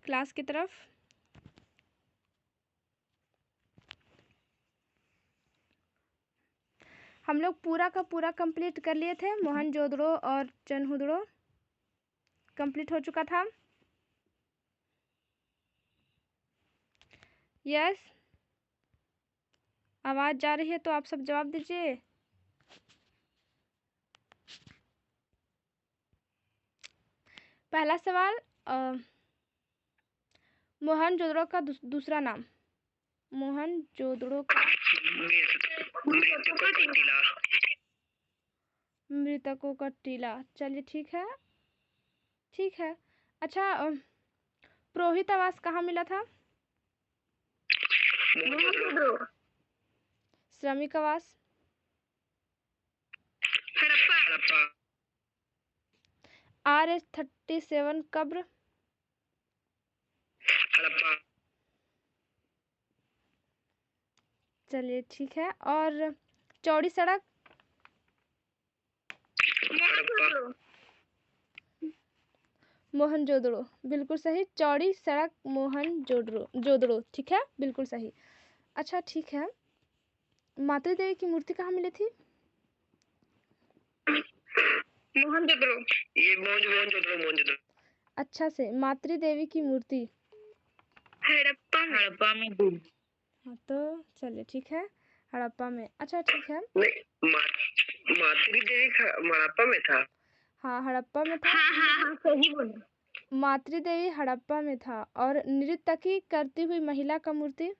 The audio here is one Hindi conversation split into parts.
क्लास की तरफ। हम लोग पूरा का पूरा कंप्लीट कर लिए थे। मोहनजोदड़ो और चनहुदड़ो कंप्लीट हो चुका था। यस, आवाज़ जा रही है तो आप सब जवाब दीजिए। पहला सवाल, मोहनजोदड़ो का दूसरा नाम। मोहनजोदड़ो का मृतकों का टीला। चलिए ठीक है, ठीक है। अच्छा, पुरोहित आवास कहाँ मिला था? श्रमिक आवास? RH-37 कब्र? चलिए ठीक है। और चौड़ी सड़क? मोहनजोदड़ो, बिल्कुल सही। चौड़ी सड़क मोहनजोदड़ो, ठीक है, बिल्कुल सही। अच्छा ठीक है, मातृ देवी की मूर्ति कहाँ मिली थी? मोहनजोदड़ो। ये मोहनजोदड़ो। अच्छा से, मातृ देवी की मूर्ति हड़प्पा में भी। हाँ तो चलिए ठीक है, हड़प्पा में। अच्छा ठीक है, मातृ देवी हड़प्पा में था। हाँ हड़प्पा में था। हाँ, सही बोला। मातृ देवी हड़प्पा में था। और नर्तकी करती हुई महिला का मूर्ति?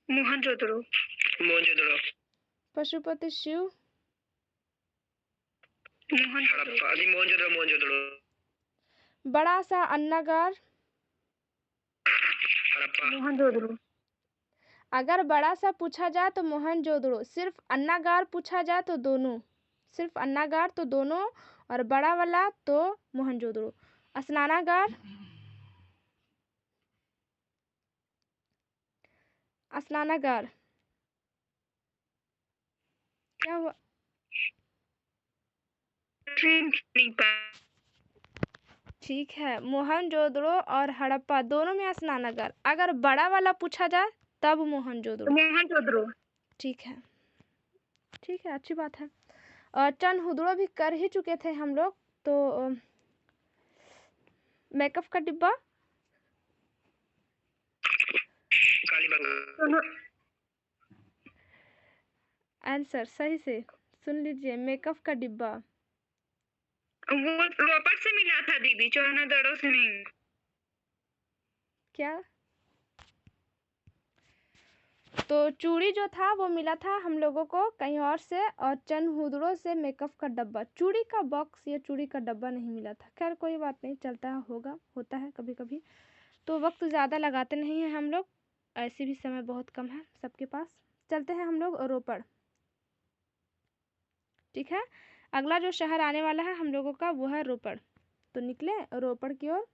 मोहनजोदड़ो। पशुपति शिव? मोहनजोदड़ो। बड़ा सा अन्नागार? मोहनजोदड़ो। अगर बड़ा सा पूछा जाए तो मोहनजोदड़ो, सिर्फ अन्नागार पूछा जाए तो दोनों, सिर्फ अन्नागार तो दोनों, और बड़ा वाला तो मोहनजोदड़ो। स्नानागार? स्नानागार क्या हुआ? ठीक है, मोहनजोदड़ो और हड़प्पा दोनों में स्नानागार। अगर बड़ा वाला पूछा जाए तब मोहनजोदड़ो। ठीक है, ठीक है, अच्छी बात है। और चनहुदड़ो भी कर ही चुके थे हम लोग। तो मेकअप का डिब्बा? आंसर सही से सुन लीजिए, मेकअप का डिब्बा। वो रोपड़ से मिला था दीदी, चौनादड़ों से नहीं। क्या? तो चूड़ी जो था वो मिला था हम लोगों को कहीं और से, और चनहुदड़ो से मेकअप का डब्बा। चूड़ी का बॉक्स या चूड़ी का डब्बा नहीं मिला था। खैर कोई बात नहीं, चलता होगा, होता है कभी कभी। तो वक्त ज़्यादा लगाते नहीं हैं हम लोग, ऐसे भी समय बहुत कम है सबके पास। चलते हैं हम लोग रोपड़। ठीक है, अगला जो शहर आने वाला है हम लोगों का वो है रोपड़। तो निकले रोपड़ की ओर।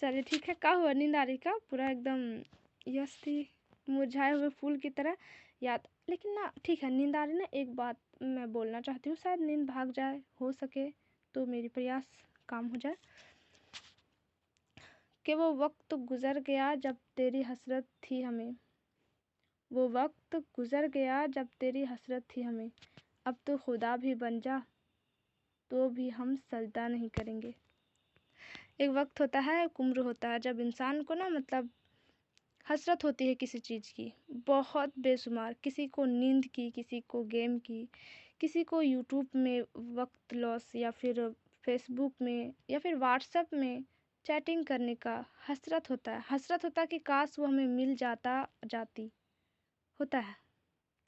चलिए ठीक है, क्या हुआ, नींद आ रही का? पूरा एकदम यस थी, मुरझाए हुए फूल की तरह याद। लेकिन ना ठीक है, नींद आ रही ना, एक बात मैं बोलना चाहती हूँ, शायद नींद भाग जाए, हो सके तो मेरी प्रयास काम हो जाए। कि वो वक्त गुजर गया जब तेरी हसरत थी हमें, वो वक्त गुजर गया जब तेरी हसरत थी हमें, अब तो खुदा भी बन जा तो भी हम सजदा नहीं करेंगे। एक वक्त होता है, एक उम्र होता है, जब इंसान को ना मतलब हसरत होती है किसी चीज़ की, बहुत बेशुमार। किसी को नींद की, किसी को गेम की, किसी को यूट्यूब में वक्त लॉस, या फिर फेसबुक में, या फिर व्हाट्सएप में चैटिंग करने का हसरत होता है। हसरत होता है कि काश वो हमें मिल जाती होता है।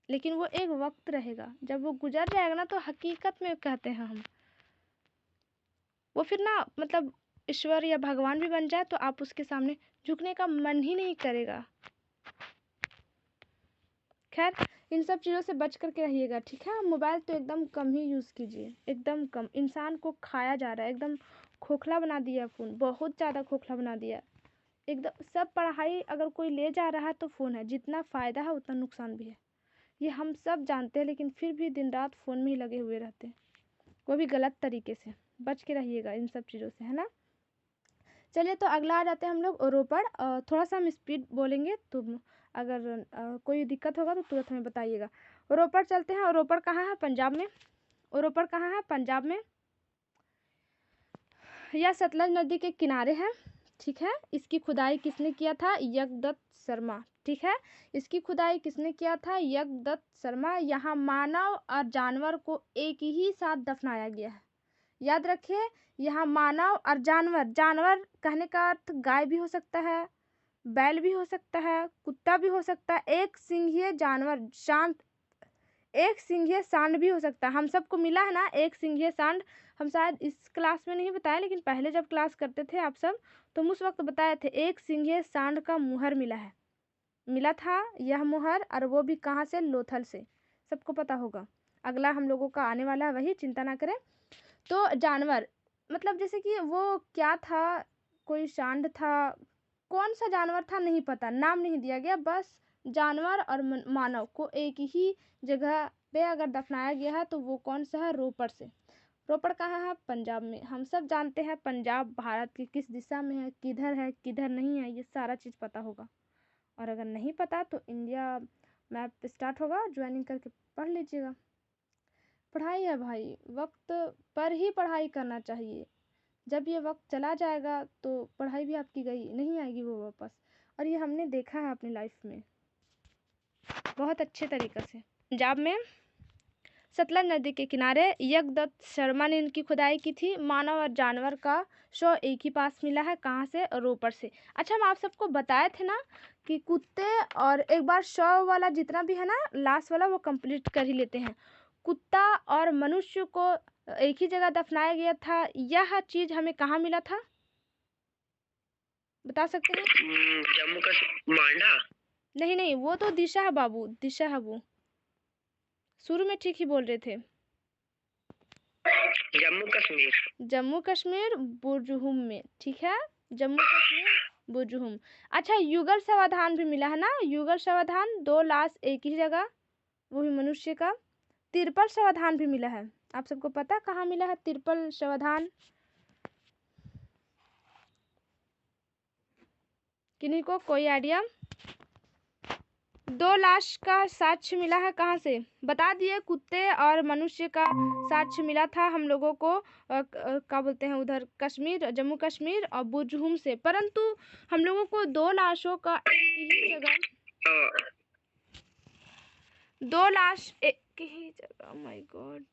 लेकिन वो एक वक्त रहेगा, जब वो गुजर जाएगा ना तो हकीकत में कहते हैं हम, वो फिर ना मतलब ईश्वर या भगवान भी बन जाए तो आप उसके सामने झुकने का मन ही नहीं करेगा। खैर, इन सब चीज़ों से बच करके रहिएगा, ठीक है। मोबाइल तो एकदम कम ही यूज़ कीजिए, एकदम कम। इंसान को खाया जा रहा है, एकदम खोखला बना दिया फ़ोन, बहुत ज़्यादा खोखला बना दिया एकदम। सब पढ़ाई अगर कोई ले जा रहा है तो फ़ोन है, जितना फ़ायदा है उतना नुकसान भी है, ये हम सब जानते हैं। लेकिन फिर भी दिन रात फ़ोन में ही लगे हुए रहते हैं। वो भी गलत तरीके से। बच के रहिएगा इन सब चीज़ों से, है ना। चलिए तो अगला आ जाते हैं हम लोग रोपड़। थोड़ा सा हम स्पीड बोलेंगे, तो अगर कोई दिक्कत होगा तो तुरंत हमें बताइएगा। रोपड़ चलते हैं। रोपड़ कहाँ है? पंजाब में। रोपड़ कहाँ है? पंजाब में। यह सतलज नदी के किनारे है, ठीक है। इसकी खुदाई किसने किया था? यज्ञदत्त शर्मा, ठीक है। इसकी खुदाई किसने किया था? यज्ञदत्त शर्मा। यहाँ मानव और जानवर को एक ही साथ दफनाया गया है। याद रखिए, यहाँ मानव और जानवर, जानवर कहने का अर्थ गाय भी हो सकता है, बैल भी हो सकता है, कुत्ता भी हो सकता है, एक सिंघीय जानवर, सांड, एक सिंघीय सांड भी हो सकता है। हम सबको मिला है ना एक सिंघीय सांड। हम शायद इस क्लास में नहीं बताए, लेकिन पहले जब क्लास करते थे आप सब, तो उस वक्त बताए थे एक सिंघीय सांड का मुहर मिला है, मिला था यह मुहर, और वो भी कहाँ से? लोथल से। सबको पता होगा। अगला हम लोगों का आने वाला है वही, चिंता ना करें। तो जानवर मतलब जैसे कि वो क्या था, कोई सांड था, कौन सा जानवर था नहीं पता, नाम नहीं दिया गया, बस जानवर और मानव को एक ही जगह पे अगर दफनाया गया है तो वो कौन सा है? रोपड़ से। रोपड़ कहाँ है? पंजाब में। हम सब जानते हैं पंजाब भारत की किस दिशा में है, किधर नहीं है, ये सारा चीज़ पता होगा। और अगर नहीं पता तो इंडिया मैप स्टार्ट होगा, ज्वाइनिंग करके पढ़ लीजिएगा। पढ़ाई है भाई, वक्त पर ही पढ़ाई करना चाहिए। जब ये वक्त चला जाएगा तो पढ़ाई भी आपकी गई, नहीं आएगी वो वापस। और ये हमने देखा है अपनी लाइफ में बहुत अच्छे तरीक़े से। पंजाब में सतलज नदी के किनारे यज्ञदत्त शर्मा ने इनकी खुदाई की थी। मानव और जानवर का शव एक ही पास मिला है, कहाँ से? रोपड़ से। अच्छा, हम आप सबको बताए थे ना कि कुत्ते और एक बार शव वाला जितना भी है ना, लास्ट वाला, वो कंप्लीट कर ही लेते हैं। कुत्ता और मनुष्य को एक ही जगह दफनाया गया था। यह चीज़ हमें कहाँ मिला था? बता सकते हैं? जम्मू कश्मीर, मांडा। नहीं, वो तो दिशा है बाबू, दिशा है वो। शुरू में ठीक ही बोल रहे थे। जम्मू कश्मीर बुरजुहुम में, ठीक है। जम्मू कश्मीर बुरजुहुम। अच्छा, युगल समाधान भी मिला है ना, युगल समाधान, 2 लाश एक ही जगह, वो भी मनुष्य का। तिरपल समाधान भी मिला है। आप सबको पता कहाँ मिला है तिरपल समाधान? किन्हीं को कोई आइडिया? 2 लाश का साक्ष्य मिला है, कहाँ से? बता दिए, कुत्ते और मनुष्य का साक्ष्य मिला था हम लोगों को क्या बोलते हैं उधर, कश्मीर, जम्मू कश्मीर और बुरजुहुम से। परंतु हम लोगों को 2 लाशों का एक ही जगह, 2 लाश एक ही जगह, माय गॉड।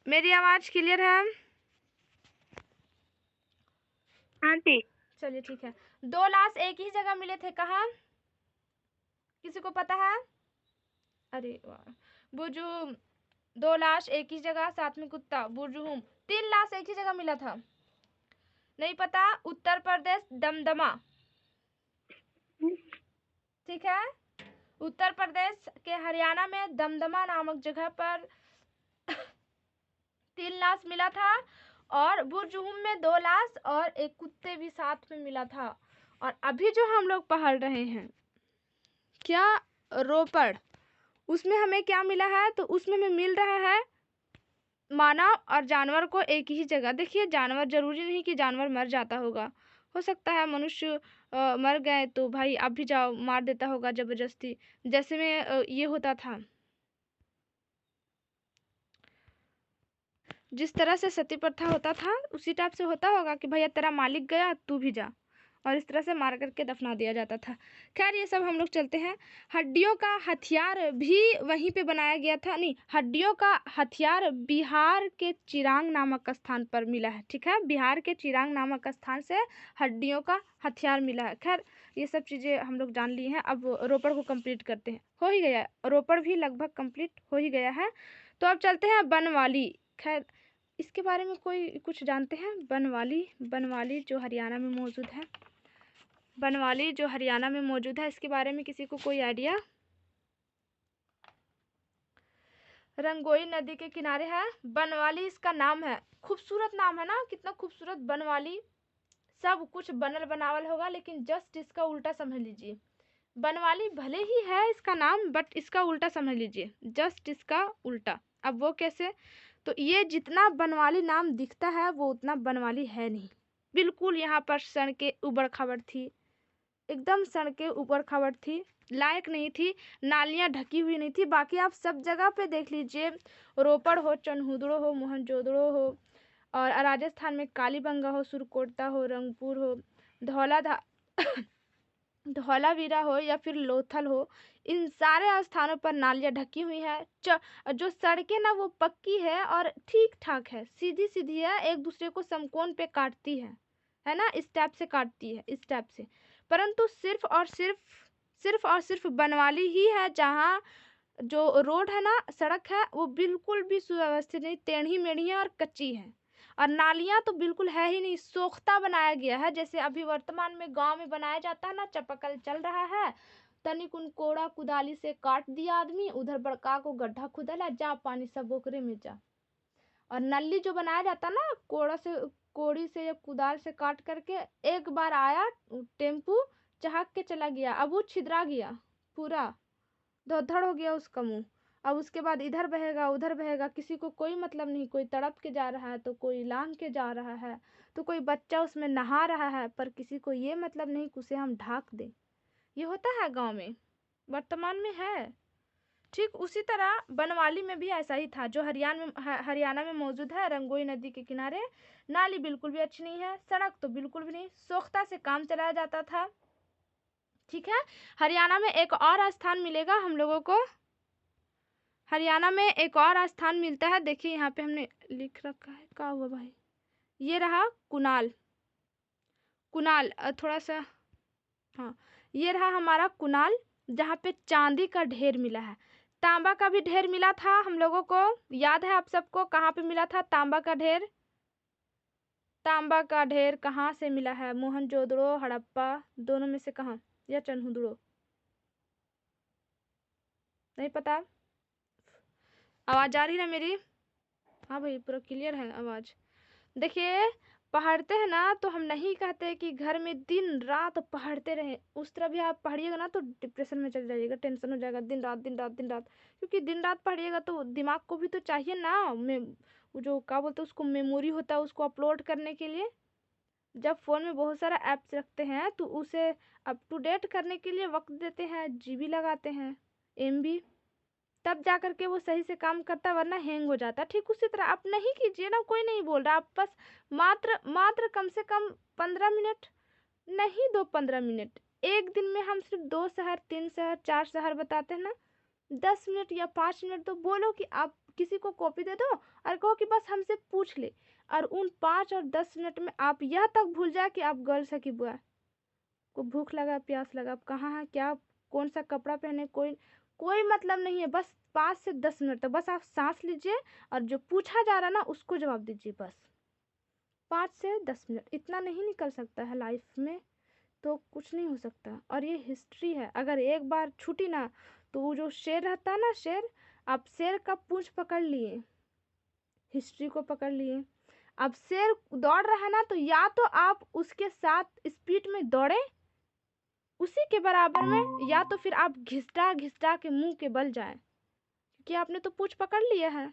मेरी आवाज क्लियर है? हाँ जी। चलिए ठीक है। 2 लाश एक ही जगह मिले थे, कहाँ? किसी को पता है? अरे वाह, बुरजुहुम। 2 लाश एक ही जगह, साथ में कुत्ता, बुरजुहुम। 3 लाश एक ही जगह मिला था, नहीं पता? उत्तर प्रदेश, दमदमा, ठीक है। उत्तर प्रदेश के हरियाणा में दमदमा नामक जगह पर 3 लाश मिला था, और बुरजुहुम में 2 लाश और एक कुत्ते भी साथ में मिला था। और अभी जो हम लोग पढ़ रहे हैं क्या, रोपड़, उसमें हमें क्या मिला है? तो उसमें हमें मिल रहा है मानव और जानवर को एक ही जगह। देखिए, जानवर जरूरी नहीं कि जानवर मर जाता होगा, हो सकता है मनुष्य मर गए तो भाई आप भी जाओ, मार देता होगा जबरदस्ती, जैसे में ये होता था, जिस तरह से सती प्रथा होता था उसी टाइप से होता होगा कि भैया तेरा मालिक गया तू भी जा, और इस तरह से मार करके दफना दिया जाता था। खैर, ये सब हम लोग चलते हैं। हड्डियों का हथियार भी वहीं पे बनाया गया था, नहीं, हड्डियों का हथियार बिहार के चिरांग नामक स्थान पर मिला है, ठीक है। बिहार के चिरांग नामक स्थान से हड्डियों का हथियार मिला है। खैर, ये सब चीज़ें हम लोग जान लिए हैं। अब रोपड़ को कंप्लीट करते हैं। हो ही गया, रोपड़ भी लगभग कंप्लीट हो ही गया है। तो अब चलते हैं बनवाली। खैर, इसके बारे में कोई कुछ जानते हैं? बनवाली जो हरियाणा में मौजूद है, बनवाली जो हरियाणा में मौजूद है, इसके बारे में किसी को कोई आइडिया? रंगोई नदी के किनारे है बनवाली, इसका नाम है। खूबसूरत नाम है ना, कितना खूबसूरत बनवाली। सब कुछ बनल बनावल होगा, लेकिन जस्ट इसका उल्टा समझ लीजिए। बनवाली भले ही है इसका नाम, बट इसका उल्टा समझ लीजिए, जस्ट इसका उल्टा। अब वो कैसे? तो ये जितना बनवाली नाम दिखता है वो उतना बनवाली है नहीं। बिल्कुल यहाँ पर सड़कें उबड़ खाबड़ थी, एकदम सड़कें उबड़ खाबड़ थी, लायक नहीं थी, नालियाँ ढकी हुई नहीं थी। बाकी आप सब जगह पे देख लीजिए, रोपड़ हो, चनहुदड़ो हो, मोहनजोदड़ो हो, और राजस्थान में कालीबंगा हो, सुरकोटा हो, रंगपुर हो, धौलावीरा हो या फिर लोथल हो, इन सारे स्थानों पर नालियाँ ढकी हुई है। जो सड़कें ना वो पक्की है और ठीक ठाक है, सीधी सीधी है, एक दूसरे को समकोण पे काटती है ना, इस टाइप से काटती है, इस टाइप से। परंतु सिर्फ और सिर्फ बनवाली ही है जहाँ जो रोड है ना, सड़क है, वो बिल्कुल भी सुव्यवस्थित नहीं, टेढ़ी मेढ़ी है और कच्ची है। और नालियाँ तो बिल्कुल है ही नहीं, सोख्ता बनाया गया है, जैसे अभी वर्तमान में गांव में बनाया जाता है ना, चापाकल चल रहा है, तनिक उन कोड़ा कुदाली से काट दिया आदमी, उधर बड़का को गड्ढा खुदल है, जा पानी सब ओकरे में जा। और नली जो बनाया जाता ना, कोड़ी से या कुदाल से काट करके, एक बार आया टेम्पू चहक के चला गया, अब वो छिद्रा गया, पूरा धड़ हो गया उसका मुंह। अब उसके बाद इधर बहेगा उधर बहेगा, किसी को कोई मतलब नहीं, कोई तड़प के जा रहा है तो कोई लांग के जा रहा है, तो कोई बच्चा उसमें नहा रहा है, पर किसी को ये मतलब नहीं कि उसे हम ढाक दें। ये होता है गांव में, वर्तमान में है। ठीक उसी तरह बनवाली में भी ऐसा ही था, जो हरियाणा में मौजूद है, रंगोई नदी के किनारे। नाली बिल्कुल भी अच्छी नहीं है, सड़क तो बिल्कुल भी नहीं, सोख्ता से काम चलाया जाता था। ठीक है, हरियाणा में एक और स्थान मिलेगा हम लोगों को, हरियाणा में एक और स्थान मिलता है, देखिए यहाँ पे हमने लिख रखा है, क्या हुआ भाई, ये रहा कुनाल। कुनाल थोड़ा सा, हाँ, ये रहा हमारा कुनाल, जहाँ पे चांदी का ढेर मिला है, तांबा का भी ढेर मिला था हम लोगों को, याद है आप सबको कहाँ पे मिला था तांबा का ढेर? तांबा का ढेर कहाँ से मिला है? मोहनजोदड़ो, हड़प्पा, दोनों में से कहाँ, या चनहुदड़ो? नहीं पता? आवाज आ रही ना मेरी? हाँ भाई, पूरा क्लियर है आवाज। देखिए, पढ़ते हैं ना तो हम नहीं कहते कि घर में दिन रात पढ़ते रहे, उस तरह भी आप पढ़िएगा ना तो डिप्रेशन में चल जाइएगा, टेंशन हो जाएगा, दिन रात दिन रात दिन रात। क्योंकि दिन रात पढ़िएगा तो दिमाग को भी तो चाहिए ना, वो जो क्या बोलते हैं उसको, मेमोरी होता है, उसको अपलोड करने के लिए। जब फ़ोन में बहुत सारा ऐप्स रखते हैं तो उसे अप टू डेट करने के लिए वक्त देते हैं, जीबी लगाते हैं, एमबी, तब जा करके वो सही से काम करता, वरना हैंग हो जाता। ठीक उसी तरह आप नहीं कीजिए ना, कोई नहीं बोल रहा, आप बस मात्र कम से कम 15 मिनट, नहीं दो 15 मिनट, एक दिन में हम सिर्फ 2 शहर 3 शहर 4 शहर बताते हैं ना, 10 मिनट या 5 मिनट तो बोलो कि आप किसी को कॉपी दे दो और कहो कि बस हमसे पूछ ले, और उन 5 और 10 मिनट में आप यह तक भूल जाए कि आप गर्ल्स है कि बॉय, को भूख लगा प्यास लगा, आप कहाँ है, क्या कौन सा कपड़ा पहने, कोई मतलब नहीं है। बस 5 से 10 मिनट तक बस आप सांस लीजिए और जो पूछा जा रहा ना उसको जवाब दीजिए, बस 5 से 10 मिनट, इतना नहीं निकल सकता है लाइफ में तो कुछ नहीं हो सकता। और ये हिस्ट्री है, अगर एक बार छूटी ना तो वो जो शेर रहता है ना, शेर, आप शेर का पूंछ पकड़ लिए, हिस्ट्री को पकड़ लिए। अब शेर दौड़ रहा है ना, तो या तो आप उसके साथ स्पीड में दौड़े उसी के बराबर में, या तो फिर आप घिसटा घिसटा के मुंह के बल जाए, क्योंकि आपने तो पूंछ पकड़ लिया है।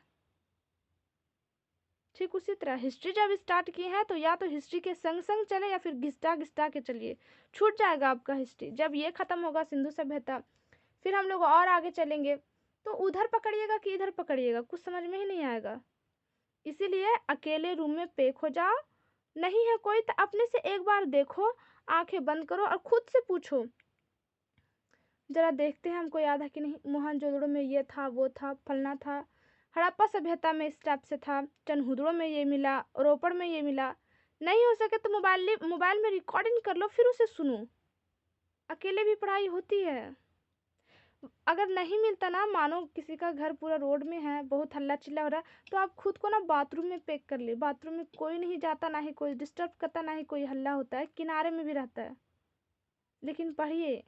ठीक उसी तरह हिस्ट्री जब स्टार्ट की है तो या तो हिस्ट्री के संग संग चले या फिर घिसटा घिसटा के चलिए, छूट जाएगा आपका हिस्ट्री। जब ये खत्म होगा सिंधु सभ्यता, फिर हम लोग और आगे चलेंगे, तो उधर पकड़िएगा कि इधर पकड़िएगा, कुछ समझ में ही नहीं आएगा। इसीलिए अकेले रूम में पैक हो जाओ, नहीं है कोई तो अपने से एक बार देखो, आंखें बंद करो और खुद से पूछो, जरा देखते हैं हमको याद है कि नहीं, मोहनजोदड़ो में ये था, वो था, फलना था, हड़प्पा सभ्यता में इस टाइप से था, चनहुदड़ो में ये मिला, रोपड़ में ये मिला। नहीं हो सके तो मोबाइल में रिकॉर्डिंग कर लो, फिर उसे सुनो। अकेले भी पढ़ाई होती है। अगर नहीं मिलता ना, मानो किसी का घर पूरा रोड में है, बहुत हल्ला चिल्ला हो रहा है, तो आप खुद को ना बाथरूम में पैक कर ले, बाथरूम में कोई नहीं जाता, ना ही कोई डिस्टर्ब करता, ना ही कोई हल्ला होता है, किनारे में भी रहता है, लेकिन पढ़िए,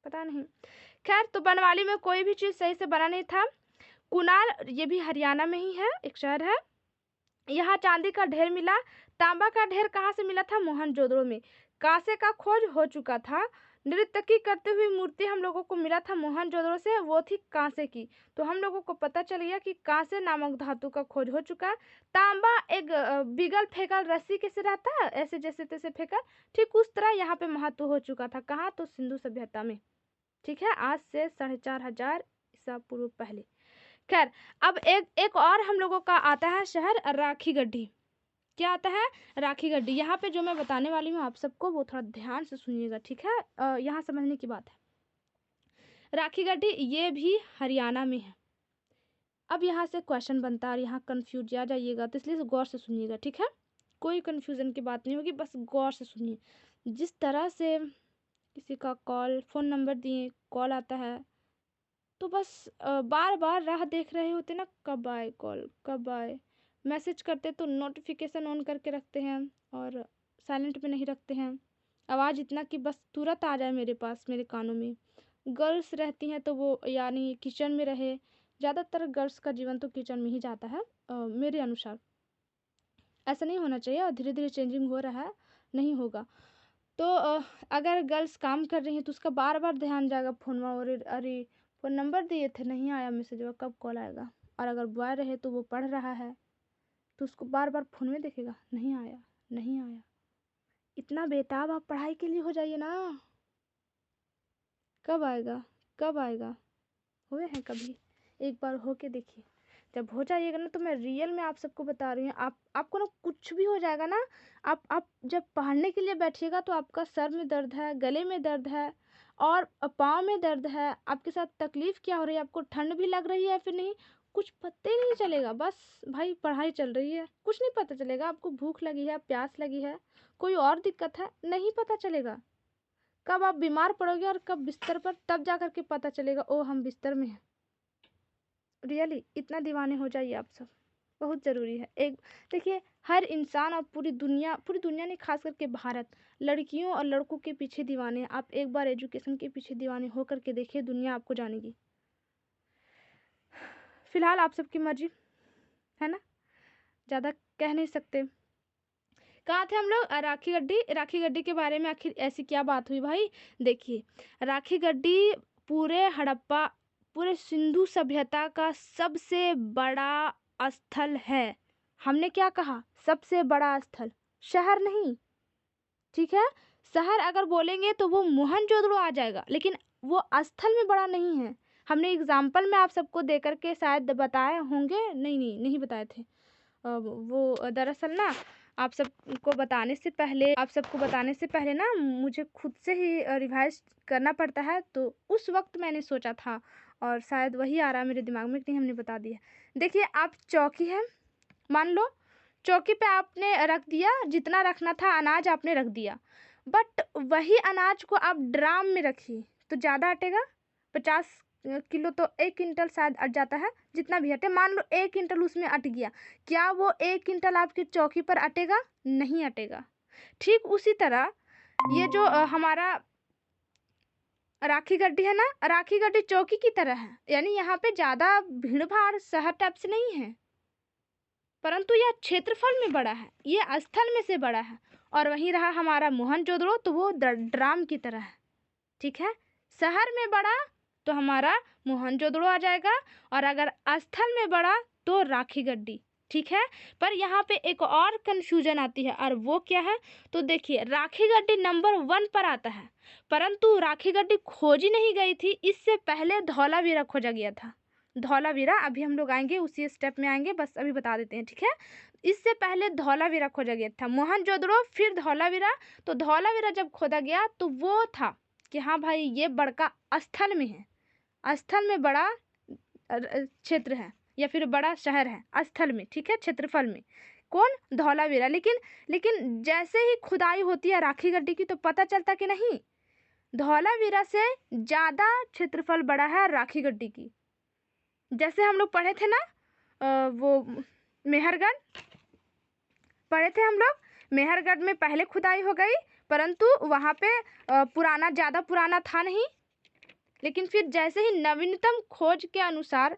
पता नहीं। खैर, तो बनवाली में कोई भी चीज़ सही से बना नहीं था। कुनाल, ये भी हरियाणा में ही है, एक शहर है, यहाँ चांदी का ढेर मिला। तांबा का ढेर कहाँ से मिला था? मोहनजोदड़ो में। कांसे का खोज हो चुका था, नर्तकी करते हुए मूर्ति हम लोगों को मिला था मोहनजोदड़ो से, वो थी कांसे की। तो हम लोगों को पता चल गया कि कांसे नामक धातु का खोज हो चुका है। तांबा एक बिगल फेंकल रस्सी कैसे रहता है, ऐसे जैसे तैसे फेंकल, ठीक उस तरह यहाँ पे महत्व हो चुका था। कहाँ? तो सिंधु सभ्यता में। ठीक है, आज से 4500 ईसा पूर्व पहले। खैर, अब एक और हम लोगों का आता है शहर, राखी गढ़ी। क्या आता है? राखी गढ़ी। यहाँ पे जो मैं बताने वाली हूँ आप सबको, वो थोड़ा ध्यान से सुनिएगा, ठीक है? यहाँ समझने की बात है। राखी गढ़ी ये भी हरियाणा में है। अब यहाँ से क्वेश्चन बनता है और यहाँ कंफ्यूज आ जाइएगा, तो इसलिए गौर से सुनिएगा, ठीक है? कोई कंफ्यूजन की बात नहीं होगी, बस गौर से सुनिए। जिस तरह से किसी का कॉल, फ़ोन नंबर दिए, कॉल आता है, तो बस बार बार राह देख रहे होते ना, कब आए कॉल, कब आए। मैसेज करते तो नोटिफिकेशन ऑन करके रखते हैं और साइलेंट पे नहीं रखते हैं। आवाज़ इतना कि बस तुरंत आ जाए मेरे पास, मेरे कानों में। गर्ल्स रहती हैं तो वो यानी किचन में रहे, ज़्यादातर गर्ल्स का जीवन तो किचन में ही जाता है मेरे अनुसार। ऐसा नहीं होना चाहिए और धीरे धीरे चेंजिंग हो रहा है, नहीं होगा। तो अगर गर्ल्स काम कर रही हैं तो उसका बार बार ध्यान जाएगा फ़ोन में, और अरे फ़ोन नंबर दिए थे, नहीं आया मैसेज, कब कॉल आएगा। और अगर बॉय रहे तो वो पढ़ रहा है तो उसको बार बार फ़ोन में देखेगा, नहीं आया, नहीं आया। इतना बेताब आप पढ़ाई के लिए हो जाइए ना, कब आएगा, कब आएगा। हुए हैं कभी? एक बार हो के देखिए। जब हो जाइएगा ना, तो मैं रियल में आप सबको बता रही हूँ, आपको ना कुछ भी हो जाएगा ना, आप जब पढ़ने के लिए बैठिएगा तो आपका सर में दर्द है, गले में दर्द है और पाँव में दर्द है, आपके साथ तकलीफ़ क्या हो रही है, आपको ठंड भी लग रही है फिर नहीं, कुछ पता ही नहीं चलेगा। बस भाई पढ़ाई चल रही है, कुछ नहीं पता चलेगा। आपको भूख लगी है, प्यास लगी है, कोई और दिक्कत है, नहीं पता चलेगा। कब आप बीमार पड़ोगे और कब बिस्तर पर, तब जा कर के पता चलेगा, ओ हम बिस्तर में हैं। रियली इतना दीवाने हो जाइए आप सब, बहुत ज़रूरी है। एक देखिए, हर इंसान और पूरी दुनिया नहीं, खास करके भारत लड़कियों और लड़कों के पीछे दीवाने हैं। आप एक बार एजुकेशन के पीछे दीवाने हो करके देखिए, दुनिया आपको जानेगी। फिलहाल आप सबकी मर्जी है ना, ज़्यादा कह नहीं सकते। कहाँ थे हम लोग? राखी गढ़ी। राखी गढ़ी के बारे में आखिर ऐसी क्या बात हुई भाई? देखिए, राखी गढ़ी पूरे हड़प्पा, पूरे सिंधु सभ्यता का सबसे बड़ा स्थल है। हमने क्या कहा? सबसे बड़ा स्थल, शहर नहीं, ठीक है? शहर अगर बोलेंगे तो वो मोहनजोदड़ो आ जाएगा, लेकिन वो स्थल में बड़ा नहीं है। हमने एग्जाम्पल में आप सबको दे करके शायद बताए होंगे, नहीं बताए थे। वो दरअसल ना आप सबको बताने से पहले ना मुझे खुद से ही रिवाइज करना पड़ता है, तो उस वक्त मैंने सोचा था और शायद वही आ रहा है मेरे दिमाग में कि नहीं, हमने बता दिया। देखिए, आप चौकी है, मान लो चौकी पे आपने रख दिया, जितना रखना था अनाज आपने रख दिया, बट वही अनाज को आप ड्राम में रखिए तो ज़्यादा अटेगा। 50 किलो तो 1 क्विंटल शायद अट जाता है, जितना भी अटे, मान लो 1 क्विंटल उसमें अट गया, क्या वो 1 क्विंटल आपकी चौकी पर अटेगा? नहीं अटेगा। ठीक उसी तरह ये जो हमारा राखी गढ़ी है ना, राखी गढ़ी चौकी की तरह है, यानी यहाँ पे ज़्यादा भीड़ भाड़ शहर टाइप से नहीं है, परंतु यह क्षेत्रफल में बड़ा है, ये स्थल में से बड़ा है। और वहीं रहा हमारा मोहनजोदड़ो, तो वो ड्राम की तरह है, ठीक है? शहर में बड़ा तो हमारा मोहनजोदड़ो आ जाएगा, और अगर स्थल में बड़ा तो राखी गढ़ी, ठीक है? पर यहाँ पे एक और कन्फ्यूजन आती है, और वो क्या है? तो देखिए, राखी गढ़ी नंबर 1 पर आता है, परंतु राखी गढ़ी खोजी नहीं गई थी, इससे पहले धौलावीरा खोजा गया था। धौलावीरा अभी हम लोग आएंगे, उसी स्टेप में आएंगे, बस अभी बता देते हैं, ठीक है? इससे पहले धौलावीरा खोजा गया था, मोहनजोदड़ो फिर धौलावीरा। तो धौलावीरा जब खोदा गया तो वो था कि हाँ भाई ये बड़का स्थल में है, स्थल में बड़ा क्षेत्र है या फिर बड़ा शहर है, स्थल में, ठीक है, क्षेत्रफल में। कौन? धौलावीरा। लेकिन जैसे ही खुदाई होती है राखी गढ़ी की तो पता चलता कि नहीं, धौलावीरा से ज़्यादा क्षेत्रफल बड़ा है राखी गढ़ी की। जैसे हम लोग पढ़े थे ना वो मेहरगढ़ पढ़े थे हम लोग, मेहरगढ़ में पहले खुदाई हो गई, परंतु वहाँ पे ज़्यादा पुराना था नहीं, लेकिन फिर जैसे ही नवीनतम खोज के अनुसार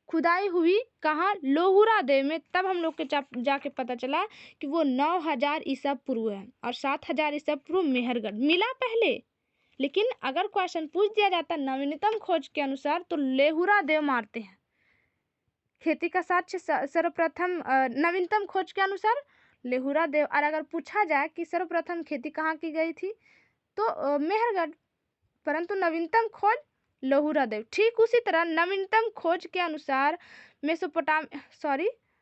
खुदाई हुई, कहाँ? लोहुरा देव में, तब हम लोग के जाके पता चला कि वो 9000 ईसा पूर्व है और 7000 ईसा पूर्व मेहरगढ़ मिला पहले, लेकिन अगर क्वेश्चन पूछ दिया जाता नवीनतम खोज के अनुसार तो लेहुरा देव मारते हैं। खेती का साक्ष्य सर्वप्रथम नवीनतम खोज के अनुसार लेहुरा देव। और अगर पूछा जाए कि सर्वप्रथम खेती कहाँ की गई थी तो मेहरगढ़, परंतु नवीनतम खोज लेहुरा देव। ठीक उसी तरह नवीनतम खोज के अनुसार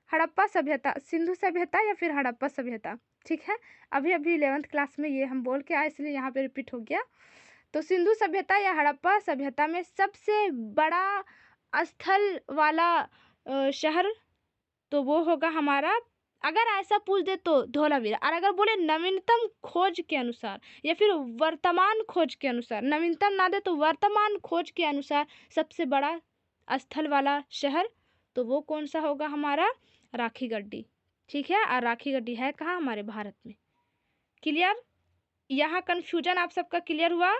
हड़प्पा सभ्यता, सिंधु सभ्यता या फिर हड़प्पा सभ्यता, ठीक है। अभी 11th क्लास में ये हम बोल के आए इसलिए यहाँ पे रिपीट हो गया। तो सिंधु सभ्यता या हड़प्पा सभ्यता में सबसे बड़ा स्थल वाला शहर तो वो होगा हमारा, अगर ऐसा पूछ दे तो धोलावीरा। और अगर बोले नवीनतम खोज के अनुसार या फिर वर्तमान खोज के अनुसार, नवीनतम ना दे तो वर्तमान खोज के अनुसार सबसे बड़ा स्थल वाला शहर तो वो कौन सा होगा हमारा, राखीगढ़ी, ठीक है। और राखीगढ़ी है कहाँ, हमारे भारत में। क्लियर, यहाँ कन्फ्यूजन आप सबका क्लियर हुआ।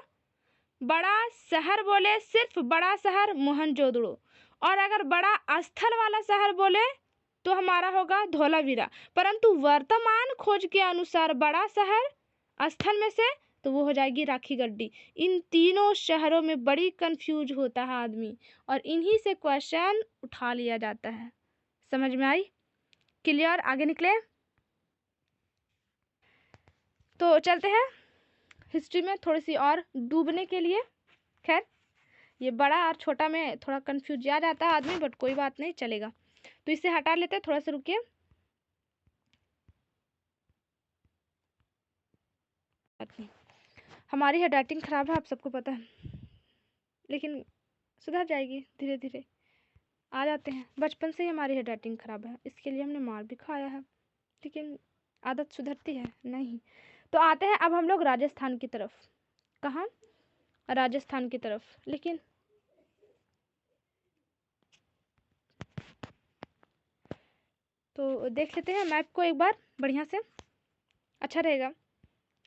बड़ा शहर बोले सिर्फ बड़ा शहर मोहनजोदड़ो, और अगर बड़ा स्थल वाला शहर बोले तो हमारा होगा धोलावीरा, परंतु वर्तमान खोज के अनुसार बड़ा शहर स्थल में से तो वो हो जाएगी राखीगढ़ी। इन तीनों शहरों में बड़ी कंफ्यूज होता है आदमी और इन्हीं से क्वेश्चन उठा लिया जाता है। समझ में आई? क्लियर, आगे निकले तो चलते हैं हिस्ट्री में थोड़ी सी और डूबने के लिए। खैर ये बड़ा और छोटा में थोड़ा कंफ्यूज आ जाता है आदमी, बट कोई बात नहीं, चलेगा। तो इसे हटा लेते हैं, थोड़ा सा रुकिए। हमारी हैंडराइटिंग खराब है, आप सबको पता है, लेकिन सुधर जाएगी धीरे धीरे। आ जाते हैं, बचपन से ही हमारी हैंडराइटिंग खराब है, इसके लिए हमने मार भी खाया है, लेकिन आदत सुधरती है नहीं। तो आते हैं अब हम लोग राजस्थान की तरफ। कहाँ? राजस्थान की तरफ। लेकिन तो देख लेते हैं मैप को एक बार बढ़िया से, अच्छा रहेगा।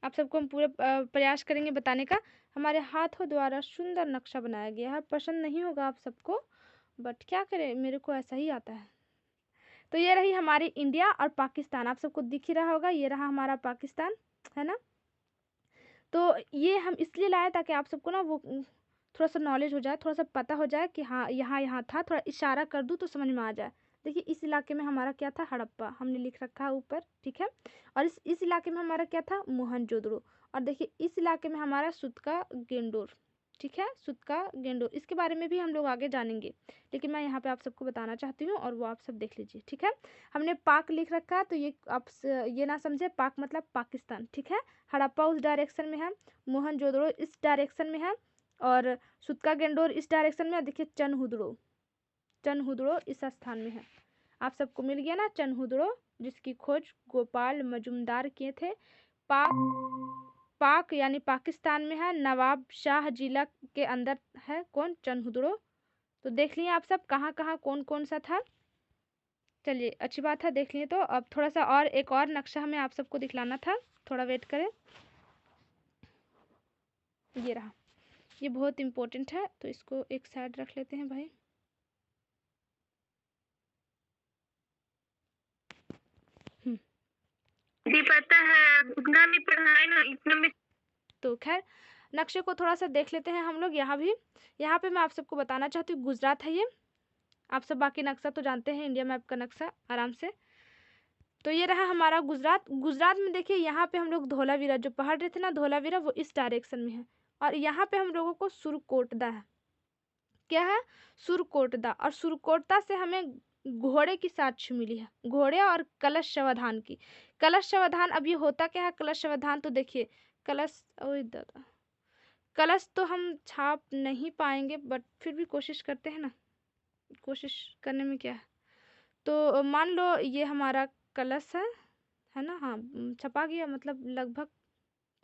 आप सबको हम पूरे प्रयास करेंगे बताने का। हमारे हाथों द्वारा सुंदर नक्शा बनाया गया है, पसंद नहीं होगा आप सबको, बट क्या करें, मेरे को ऐसा ही आता है। तो ये रही हमारी इंडिया और पाकिस्तान, आप सबको दिख ही रहा होगा, ये रहा हमारा पाकिस्तान, है ना। तो ये हम इसलिए लाए ताकि आप सबको ना वो थोड़ा सा नॉलेज हो जाए, थोड़ा सा पता हो जाए कि हाँ यहाँ था, थोड़ा इशारा कर दूँ तो समझ में आ जाए। देखिए इस इलाके में हमारा क्या था, हड़प्पा, हमने लिख रखा है ऊपर, ठीक है। और इस इलाके में हमारा क्या था, मोहनजोदड़ो। और देखिए इस इलाके में हमारा सुतका गेंडोर, ठीक है, सुतका गेंडोर। इसके बारे में भी हम लोग आगे जानेंगे, लेकिन मैं यहाँ पे आप सबको बताना चाहती हूँ और वो आप सब देख लीजिए, ठीक है। हमने पाक लिख रखा है, तो ये आप ये ना समझे, पाक मतलब पाकिस्तान, ठीक है। हड़प्पा उस डायरेक्शन में है, मोहनजोदड़ो इस डायरेक्शन में है, और सुतका गेंडोर इस डायरेक्शन में। देखिए चनहुदड़ो इस स्थान में है। आप सबको मिल गया ना चनहुदड़ो, जिसकी खोज गोपाल मजुमदार किए थे। पाक यानी पाकिस्तान में है, नवाब शाह जिला के अंदर है, कौन, चनहुदड़ो। तो देख लिए आप सब कहाँ कहाँ कौन कौन सा था। चलिए अच्छी बात है, देख लिए। तो अब थोड़ा सा और एक और नक्शा हमें आप सबको दिखलाना था, थोड़ा वेट करें। ये रहा, ये बहुत इम्पोर्टेंट है, तो इसको एक साइड रख लेते हैं भाई। पता है, उतना भी पढ़ाई ना इतना में। तो खैर नक्शे को थोड़ा सा देख लेते हैं हम लोग। यहाँ भी, यहाँ पे मैं आप सबको बताना चाहती हूँ गुजरात है ये। आप सब बाकी नक्शा तो जानते हैं, इंडिया मैप का नक्शा आराम से। तो ये रहा हमारा गुजरात। गुजरात में देखिए यहाँ पे हम लोग धोलावीरा, जो पहाड़ रहे थे ना धोलावीरा, वो इस डायरेक्शन में है। और यहाँ पे हम लोगों को सुरकोटदा है, क्या है, सुरकोटदा। और सुरकोटदा से हमें घोड़े की साक्ष्य मिली है, घोड़े और कलश शवधान की। कलश शवधान, अब ये होता क्या है कलश शवधान, तो देखिए कलश, ओए दादा, कलश तो हम छाप नहीं पाएंगे, बट फिर भी कोशिश करते हैं ना, कोशिश करने में क्या है। तो मान लो ये हमारा कलश है ना, हाँ छपा गया, मतलब लगभग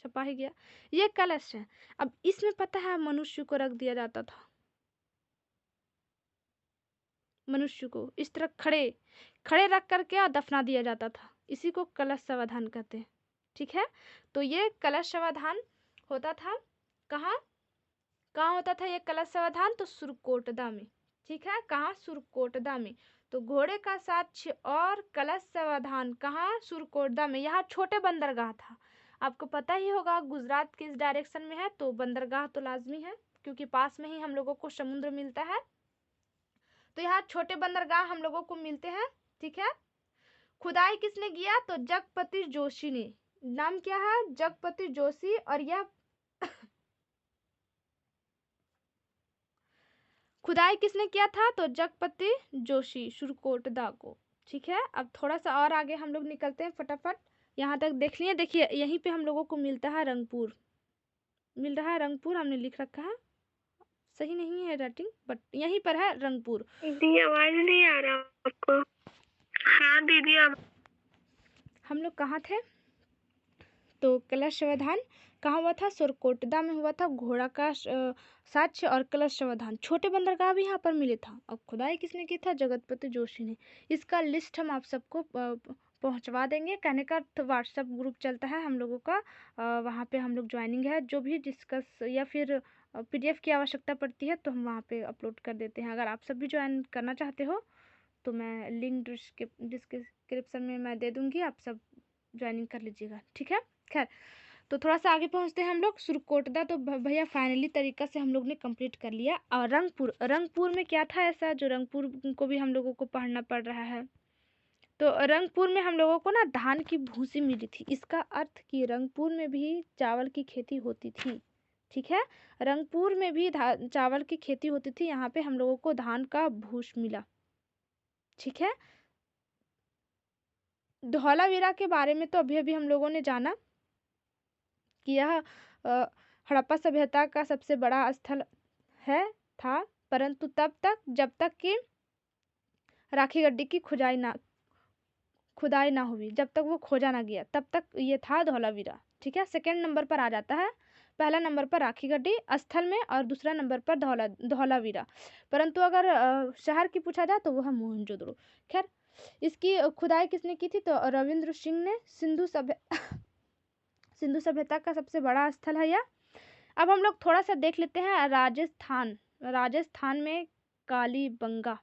छपा ही गया। ये कलश है। अब इसमें पता है मनुष्य को रख दिया जाता था, मनुष्य को इस तरह खड़े खड़े रख करके और दफना दिया जाता था, इसी को कलश शवधान कहते हैं, ठीक है। तो ये कलश शवधान होता था कहाँ कहाँ होता था ये कलश शवधान, तो सुरकोटदा में, ठीक है। कहाँ, सुरकोटदा में। तो घोड़े का साक्ष्य और कलश शवधान कहाँ, सुरकोटदा में। यहाँ छोटे बंदरगाह था, आपको पता ही होगा गुजरात किस डायरेक्शन में है, तो बंदरगाह तो लाजमी है क्योंकि पास में ही हम लोगों को समुद्र मिलता है। तो यहाँ छोटे बंदरगाह हम लोगों को मिलते हैं। ठीक है, खुदाई किसने किया, तो जगपति जोशी ने। नाम क्या है, जगपति जोशी। और यह खुदाई किसने किया था, तो जगपति जोशी, सुरकोटदा को। ठीक है, अब थोड़ा सा और आगे हम लोग निकलते हैं फटाफट। यहाँ तक देख लिए, देखिए यहीं पे हम लोगों को मिलता है रंगपुर, मिल रहा है रंगपुर, हमने लिख रखा है, सही नहीं है राइटिंग बट यहीं पर है रंगपुर। दीदी आवाज नहीं आ रहा आपको? हाँ दीदी हम लोग कहाँ थे, तो कलश अवधान कहाँ हुआ था, सुरकोटदा में हुआ था। घोड़ा का साक्ष्य और कलश अवधान, छोटे बंदरगाह भी यहाँ पर मिले था। और खुदाई किसने की था, जगतपति जोशी ने। इसका लिस्ट हम आप सबको पहुंचवा देंगे। कहने का व्हाट्सएप ग्रुप चलता है हम लोगों का, वहाँ पे हम लोग ज्वाइनिंग है, जो भी डिस्कस या फिर पीडीएफ की आवश्यकता पड़ती है तो हम वहाँ पे अपलोड कर देते हैं। अगर आप सब भी ज्वाइन करना चाहते हो तो मैं लिंक डिस्क्रिप्शन में मैं दे दूँगी, आप सब ज्वाइनिंग कर लीजिएगा। ठीक है, खैर तो थोड़ा सा आगे पहुंचते हैं हम लोग। सुरकोटदा तो भैया फाइनली तरीका से हम लोग ने कंप्लीट कर लिया। और रंगपुर में क्या था ऐसा जो रंगपुर को भी हम लोगों को पढ़ना पड़ रहा है, तो रंगपुर में हम लोगों को ना धान की भूसी मिली थी। इसका अर्थ कि रंगपुर में भी चावल की खेती होती थी। ठीक है, रंगपुर में भी चावल की खेती होती थी। यहाँ पे हम लोगों को धान का भूस मिला। ठीक है, धौलावीरा के बारे में तो अभी अभी हम लोगों ने जाना कि यह हड़प्पा सभ्यता का सबसे बड़ा स्थल था, परंतु तब तक जब तक कि राखी गड्ढे की खुदाई ना हुई, जब तक वो खोजा ना गया तब तक ये था धौलावीरा। ठीक है, सेकंड नंबर पर आ जाता है। पहला नंबर पर राखी गड्ढी स्थल में और दूसरा नंबर पर धौलावीरा। परंतु अगर शहर की पूछा जाए तो वो है मोहनजोदड़ो। खैर, इसकी खुदाई किसने की थी, तो रविंद्र सिंह ने। सिंधु सभ्यता का सबसे बड़ा स्थल है यह। अब हम लोग थोड़ा सा देख लेते हैं राजस्थान में कालीबंगा।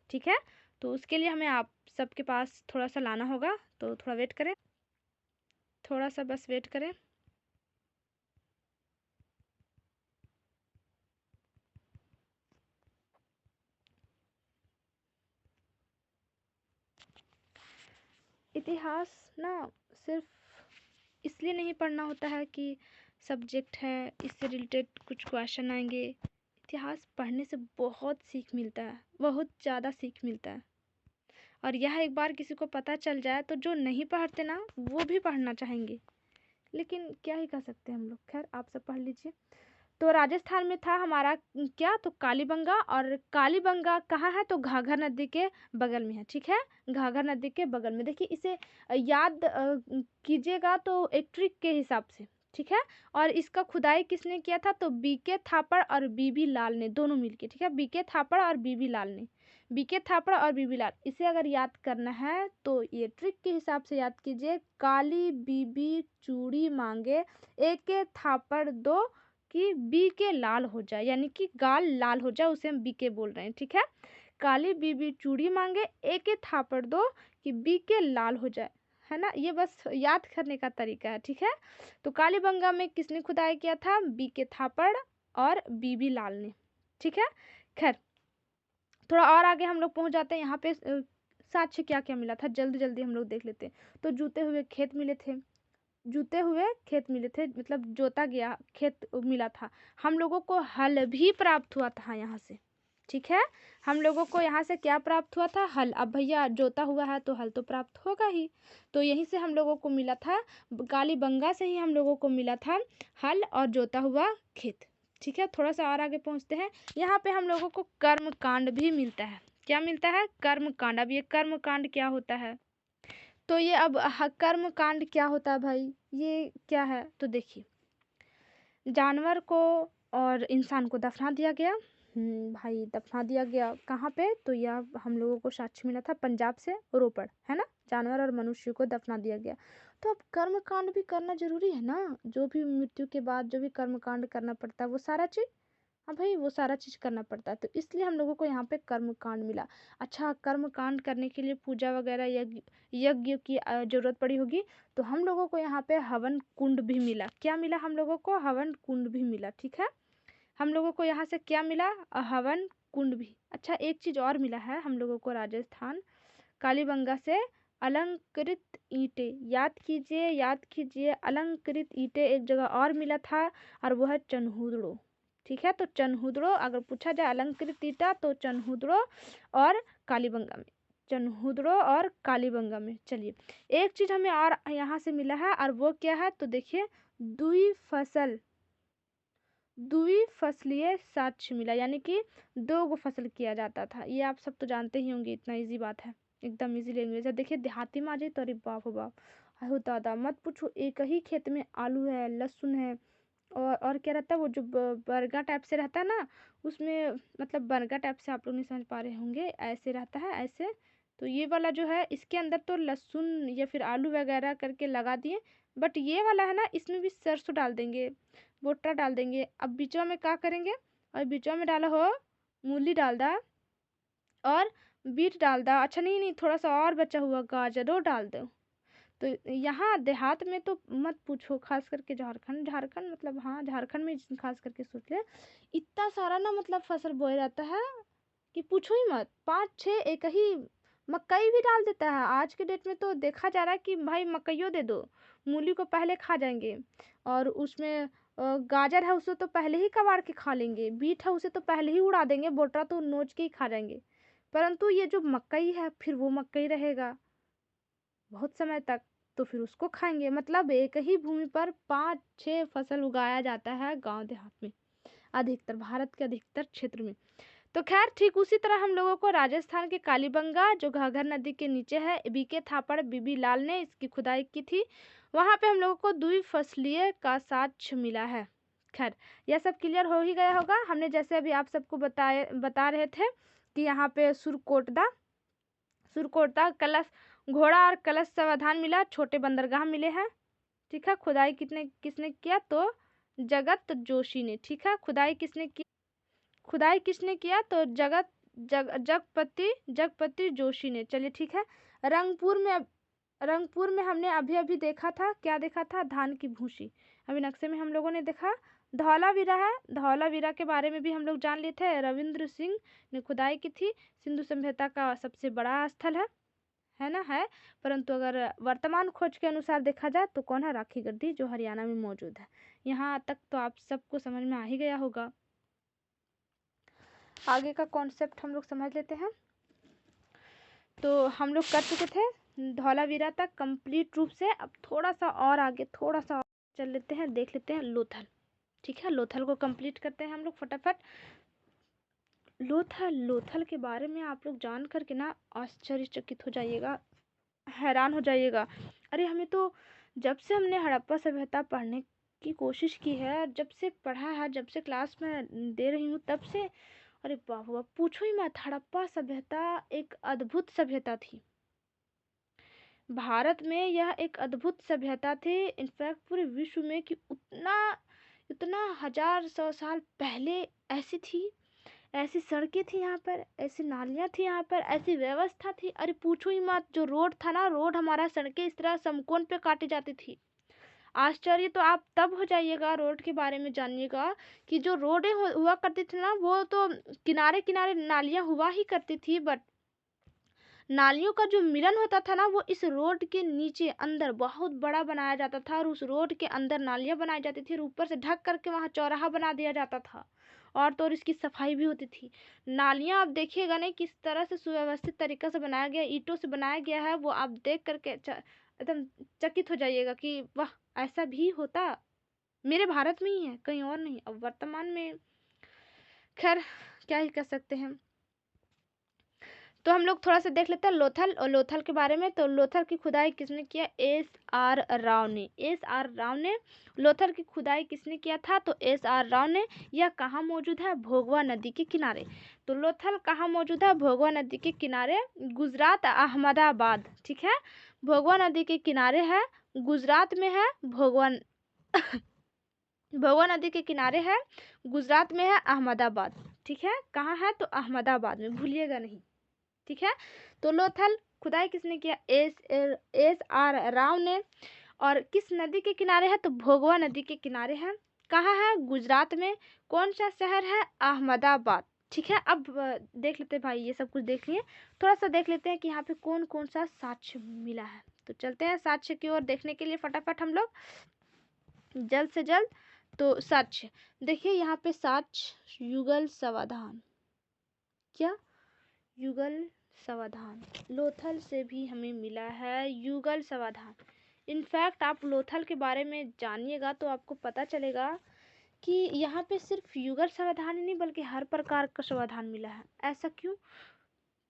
ठीक है, तो उसके लिए हमें आप सबके पास थोड़ा सा लाना होगा, तो थोड़ा वेट करें, थोड़ा सा बस वेट करें। इतिहास ना सिर्फ इसलिए नहीं पढ़ना होता है कि सब्जेक्ट है, इससे रिलेटेड कुछ क्वेश्चन आएंगे। इतिहास पढ़ने से बहुत सीख मिलता है, बहुत ज़्यादा सीख मिलता है। और यह एक बार किसी को पता चल जाए तो जो नहीं पढ़ते ना वो भी पढ़ना चाहेंगे, लेकिन क्या ही कर सकते हैं हम लोग। खैर, आप सब पढ़ लीजिए। तो राजस्थान में था हमारा क्या, तो कालीबंगा। और कालीबंगा कहाँ है, तो घाघर नदी के बगल में है। ठीक है, घाघर नदी के बगल में। देखिए इसे याद कीजिएगा तो एक ट्रिक के हिसाब से। ठीक है, और इसका खुदाई किसने किया था, तो बीके थापड़ और बीबी लाल ने, दोनों मिलके। ठीक है, बीके थापड़ और बीबी लाल ने, बीके थापड़ और बीबी लाल। इसे अगर याद करना है तो ये ट्रिक के हिसाब से याद कीजिए। काली बीबी चूड़ी मांगे, एक थापड़ दो कि बी के लाल हो जाए, यानी कि गाल लाल हो जाए, उसे हम बी के बोल रहे हैं। ठीक है, काली बीबी चूड़ी मांगे, एक थापड़ दो कि बी के लाल हो जाए, है ना। ये बस याद करने का तरीका है। ठीक है, तो कालीबंगा में किसने खुदाई किया था, बी के थापड़ और बीबी लाल ने। ठीक है, खैर थोड़ा और आगे हम लोग पहुंच जाते हैं। यहाँ पे साक्ष्य क्या क्या मिला था, जल्दी जल्दी हम लोग देख लेते हैं। तो जूते हुए खेत मिले थे, मतलब जोता गया खेत मिला था। हम लोगों को हल भी प्राप्त हुआ था यहाँ से। ठीक है, हम लोगों को यहाँ से क्या प्राप्त हुआ था, हल। अब भैया जोता हुआ है तो हल तो प्राप्त होगा ही, तो यहीं से हम लोगों को मिला था, कालीबंगा से ही हम लोगों को मिला था हल और जोता हुआ खेत। ठीक है, थोड़ा सा और आगे पहुँचते हैं। यहाँ पे हम लोगों को कर्म कांड भी मिलता है। क्या मिलता है, कर्म कांड। अब ये कर्म कांड क्या होता है, तो ये अब कर्म कांड क्या होता है भाई, ये क्या है, तो देखिए जानवर को और इंसान को दफना दिया गया। भाई दफना दिया गया कहाँ पे, तो यह हम लोगों को साक्ष्य मिला था पंजाब से रोपड़, है ना। जानवर और मनुष्य को दफना दिया गया। तो अब कर्म कांड भी करना जरूरी है ना, जो भी मृत्यु के बाद जो भी कर्म कांड करना पड़ता है वो सारा चीज हाँ भाई, वो सारा चीज़ करना पड़ता है, तो इसलिए हम लोगों को यहाँ पे कर्म कांड मिला। अच्छा, कर्म कांड करने के लिए पूजा वगैरह यज्ञ यज्ञ की ज़रूरत पड़ी होगी, तो हम लोगों को यहाँ पे हवन कुंड भी मिला। क्या मिला हम लोगों को? हवन कुंड भी मिला, ठीक है। हम लोगों को यहाँ से क्या मिला? हवन कुंड भी। अच्छा, एक चीज़ और मिला है हम लोगों को राजस्थान कालीबंगा से, अलंकृत ईंटें। याद कीजिए, अलंकृत ईंटें एक जगह और मिला था, और वो है चनहुदड़ो, ठीक है। तो चनहुदड़ो अगर पूछा जाए अलंकृत ईंटा, तो चनहुदड़ो और कालीबंगा में, चनहुदड़ो और कालीबंगा में। चलिए, एक चीज़ हमें और यहाँ से मिला है, और वो क्या है? तो देखिए, द्विफसलीय साक्ष्य मिला, यानी कि 2 गो फसल किया जाता था। ये आप सब तो जानते ही होंगे, इतना इजी बात है, एकदम इजी लैंग्वेज है। देखिए, देहाती में आ जाए तो अरे बाप हो बाप, हो दादा मत पूछो। एक ही खेत में आलू है, लहसुन है, और क्या रहता है, वो जो बरगा टाइप से रहता है ना, उसमें मतलब बरगा टाइप से आप लोग नहीं समझ पा रहे होंगे, ऐसे रहता है ऐसे। तो ये वाला जो है, इसके अंदर तो लहसुन या फिर आलू वगैरह करके लगा दिए, बट ये वाला है ना, इसमें भी सरसों डाल देंगे, भुट्टा डाल देंगे। अब बीचवा में क्या करेंगे? और बीचवा में डाला हो मूली डाल दा, और बीट डाल दा। अच्छा, नहीं, थोड़ा सा और बचा हुआ गाजरों डाल दो। तो यहाँ देहात में तो मत पूछो, खास करके झारखंड मतलब, हाँ झारखंड में खास करके सोच ले, इतना सारा ना मतलब फसल बोया जाता है कि पूछो ही मत। 5-6 एक ही मकई भी डाल देता है। आज के डेट में तो देखा जा रहा है कि भाई मकइयों दे दो, मूली को पहले खा जाएंगे, और उसमें गाजर है उसे तो पहले ही कबाड़ के खा लेंगे, बीट है उसे तो पहले ही उड़ा देंगे, बोटरा तो नोच के ही खा जाएंगे। परंतु ये जो मकई है, फिर वो मकई रहेगा बहुत समय तक, तो फिर उसको खाएंगे। मतलब एक ही भूमि पर 5-6 फसल उगाया जाता है गांव देहात में, अधिकतर भारत के अधिकतर क्षेत्र में। तो खैर, ठीक उसी तरह हम लोगों को राजस्थान के कालीबंगा, जो घाघर नदी के नीचे है, बीके थापड़ बीबी लाल ने इसकी खुदाई की थी, वहां पे हम लोगों को द्विफसलीय का साक्ष्य मिला है। खैर, यह सब क्लियर हो ही गया होगा। हमने जैसे अभी आप सबको बता रहे थे कि यहाँ पे सुरकोटदा कलश घोड़ा और कलश सावधान मिला, छोटे बंदरगाह मिले हैं, ठीक है। खुदाई किसने किया? तो जगत जोशी ने, ठीक है। खुदाई किसने किया? तो जगपति जोशी ने। चलिए, ठीक है। रंगपुर में हमने अभी अभी देखा था, क्या देखा था? धान की भूसी। अभी नक्शे में हम लोगों ने देखा। धौलावीरा है, धौलावीरा के बारे में भी हम लोग जान लिए थे, रविंद्र सिंह ने खुदाई की थी। सिंधु सभ्यता का सबसे बड़ा स्थल है ना, है। परंतु अगर वर्तमान खोज के अनुसार देखा जाए तो कौन है? राखी गढ़ी, जो हरियाणा में मौजूद है। यहाँ तक तो आप सबको समझ में आ ही गया होगा। आगे का कॉन्सेप्ट हम लोग समझ लेते हैं। तो हम लोग कर चुके थे धौलावीरा तक कंप्लीट रूप से। अब थोड़ा सा और आगे, थोड़ा सा और चल लेते हैं, देख लेते हैं लोथल, ठीक है। लोथल को कंप्लीट करते हैं हम लोग फटाफट। लोथल के बारे में आप लोग जान करके ना आश्चर्यचकित हो जाइएगा, हैरान हो जाइएगा। अरे, हमें तो जब से हमने हड़प्पा सभ्यता पढ़ने की कोशिश की है, जब से पढ़ा है, जब से क्लास में दे रही हूँ, तब से अरे बाप रे बाप, पूछो ही मत। हड़प्पा सभ्यता एक अद्भुत सभ्यता थी। भारत में यह एक अद्भुत सभ्यता थी, इनफैक्ट पूरे विश्व में, कि उतना 1000-100 साल पहले ऐसी थी, ऐसी सड़कें थी यहाँ पर, ऐसी नालियाँ थी यहाँ पर, ऐसी व्यवस्था थी। अरे पूछो ही मत। जो रोड था ना, रोड हमारा, सड़कें इस तरह समकोण पे काटी जाती थी। आश्चर्य तो आप तब हो जाइएगा, रोड के बारे में जानिएगा, कि जो रोडें हुआ करती थी ना, वो तो किनारे किनारे नालियाँ हुआ ही करती थी, बट नालियों का जो मिलन होता था ना, वो इस रोड के नीचे अंदर बहुत बड़ा बनाया जाता था, और उस रोड के अंदर नालियाँ बनाई जाती थी, और ऊपर से ढक करके वहाँ चौराहा बना दिया जाता था, और इसकी सफाई भी होती थी। नालियाँ आप देखिएगा नहीं, किस तरह से सुव्यवस्थित तरीके से बनाया गया, ईंटों से बनाया गया है, वो आप देख करके एकदम चकित हो जाइएगा कि वाह, ऐसा भी होता मेरे भारत में ही है, कहीं और नहीं। अब वर्तमान में खैर क्या ही कर सकते हैं। तो हम लोग थोड़ा सा देख लेते हैं लोथल और लोथल के बारे में। तो लोथल की खुदाई किसने किया? S.R. राव ने। S.R. राव ने लोथल की खुदाई किसने किया था? तो S.R. राव ने। यह कहाँ मौजूद है? भोगवा नदी के किनारे। तो लोथल कहाँ मौजूद है? भोगवा नदी के किनारे, गुजरात, अहमदाबाद, ठीक है। भोगवा नदी के किनारे है, गुजरात में है भोगवा भोगवा नदी के किनारे है, गुजरात में है, अहमदाबाद। ठीक है, कहाँ है? तो अहमदाबाद में, भूलिएगा नहीं। ठीक है, तो लोथल खुदाई किसने किया? एस आर राव ने। और किस नदी के किनारे है? तो भोगवा नदी के किनारे है। कहाँ है? गुजरात में। कौन सा शहर है? अहमदाबाद। ठीक है, अब देख लेते हैं भाई, ये सब कुछ देख लिए, थोड़ा सा देख लेते हैं कि यहाँ पे कौन कौन सा साक्ष्य मिला है। तो चलते हैं साक्ष्य की ओर देखने के लिए फटाफट हम लोग, जल्द से जल्द। तो साक्ष्य देखिए, यहाँ पे साक्ष्य युगल समाधान, क्या? युगल समाधान लोथल से भी हमें मिला है युगल समाधान। इनफैक्ट आप लोथल के बारे में जानिएगा तो आपको पता चलेगा कि यहाँ पे सिर्फ युगल समाधान ही नहीं बल्कि हर प्रकार का समाधान मिला है। ऐसा क्यों?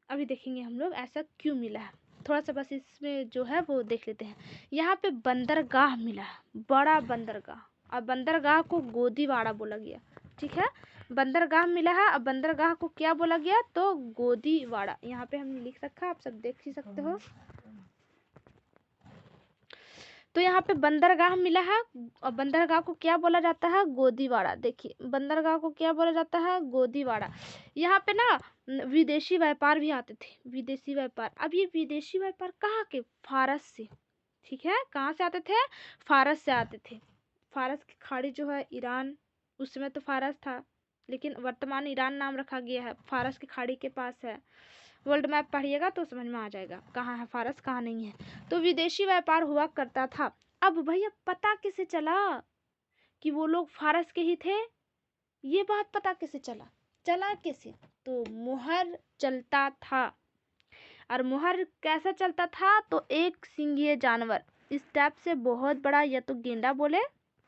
अभी देखेंगे हम लोग ऐसा क्यों मिला है। थोड़ा सा बस इसमें जो है वो देख लेते हैं। यहाँ पे बंदरगाह मिला है, बड़ा बंदरगाह, और बंदरगाह को गोदीवाड़ा बोला गया। ठीक है, बंदरगाह मिला है, अब बंदरगाह को क्या बोला गया? तो गोदीवाड़ा। यहाँ पे हमने लिख रखा, आप सब देख ही सकते हो। तो यहाँ पे बंदरगाह मिला है, और बंदरगाह को क्या बोला जाता है? गोदीवाड़ा। देखिए, बंदरगाह को क्या बोला जाता है? गोदीवाड़ा। यहाँ पे ना विदेशी व्यापार भी आते थे, विदेशी व्यापार। अब ये विदेशी व्यापार कहाँ के? फारस से। ठीक है, कहाँ से आते थे? फारस से आते थे। फारस की खाड़ी जो है ईरान, उस समय तो फारस था, लेकिन वर्तमान ईरान नाम रखा गया है, फारस की खाड़ी के पास है। वर्ल्ड मैप पढ़िएगा तो समझ में आ जाएगा कहाँ है फारस, कहाँ नहीं है। तो विदेशी व्यापार हुआ करता था। अब भैया पता कैसे चला कि वो लोग फारस के ही थे? ये बात पता कैसे चला? चला कैसे? तो मुहर चलता था। और मुहर कैसा चलता था? तो एक सिंघीय जानवर, इस टाइप से बहुत बड़ा, या तो गेंडा बोले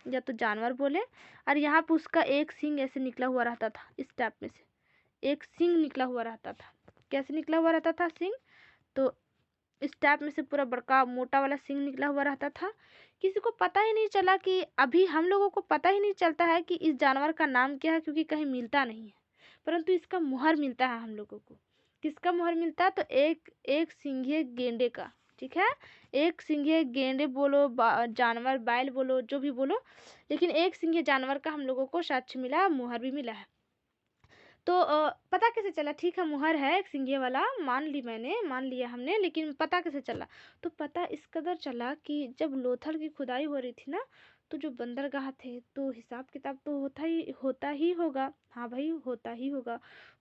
या तो जानवर बोले, और यहाँ पे उसका एक सींग ऐसे निकला हुआ रहता था, इस टाइप में से एक सींग निकला हुआ रहता था। कैसे निकला हुआ रहता था सींग? तो इस टाइप में से पूरा बड़का मोटा वाला सींग निकला हुआ रहता था। किसी को पता ही नहीं चला कि, अभी हम लोगों को पता ही नहीं चलता है कि इस जानवर का नाम क्या है, क्योंकि कहीं मिलता नहीं है, परंतु इसका मुहर मिलता है हम लोगों को। किसका मुहर मिलता है? तो एक सिंघीय गेंडे का। ठीक है, एक सिंघीय गेंडे बोलो, जानवर, बैल बोलो, जो भी बोलो, लेकिन एक सिंघीय जानवर का हम लोगों को साक्ष्य मिला, मुहर भी मिला है। तो पता कैसे चला? ठीक है, मुहर है एक सिंघे वाला, मान लिया हमने, लेकिन पता कैसे चला? तो पता इस कदर चला कि जब लोथल की खुदाई हो रही थी ना, तो जो बंदरगाह थे, तो हिसाब किताब तो होता ही होगा। हाँ भाई, होता ही होगा।